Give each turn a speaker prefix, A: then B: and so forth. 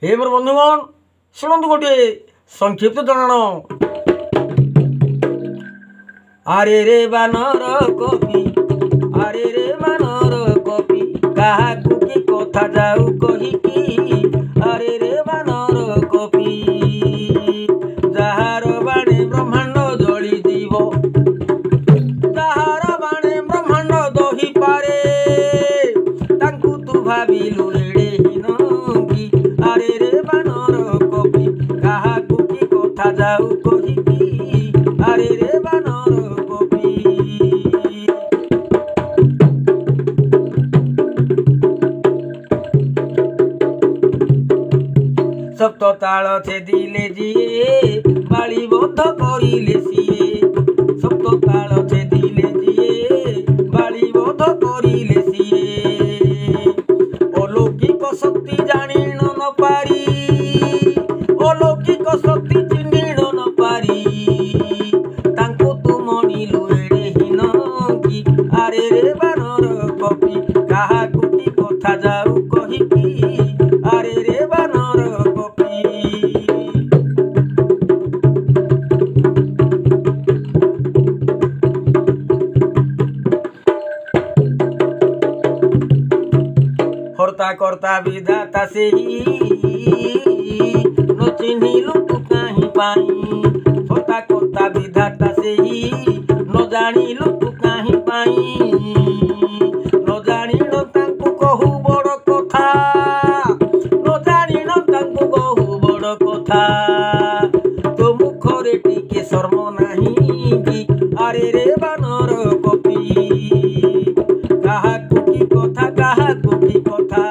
A: हे मोर बंधुगण शुणु गोटे संक्षिप्त जनाण। आरे रे बानर कपि आरे रे बानर कपि काहाकु कि कथा जाऊ कहिकी। आरे रे बानर कपि जाहार बाणे ब्रह्मांड जଳି जीव जाहार बाणे ब्रह्मांड दही पारे तांकु तू भाबिलु एड़े हीन कि। आरे रे बानर कपि काहाकु कि कथा जाऊ कहिकी। आरे रे बानर कपि सप्त ताल छेदिले जिए बाली बद्ध करिले सिए। सप्त ताल छेदिले जिए बाली बद्ध करिले सिए। अलौकिक शक्ति जानिण न पारी अलौकिक शक्ति चिन्हिण न पारी तांको तू मणिलु एड़े हीन कि। आरे रे बानर कपि काहाकु कि कथा जाऊ कहिकी। आरे रे बानर कपि हर्ता कर्ता विधाता सेही न चिन्हिलु तू काहि पाई। हर्ता कर्ता विधाता सेही न जानिलु तू काहि पाई। न जानिण तांकु कहू बड़ कथा न जानिण तांकु कहू बड़ कथा तो मुखरे टिके शर्म नाही कि। आरे रे बानर कपि काहाकु कि कथा काहाकु कि कथा।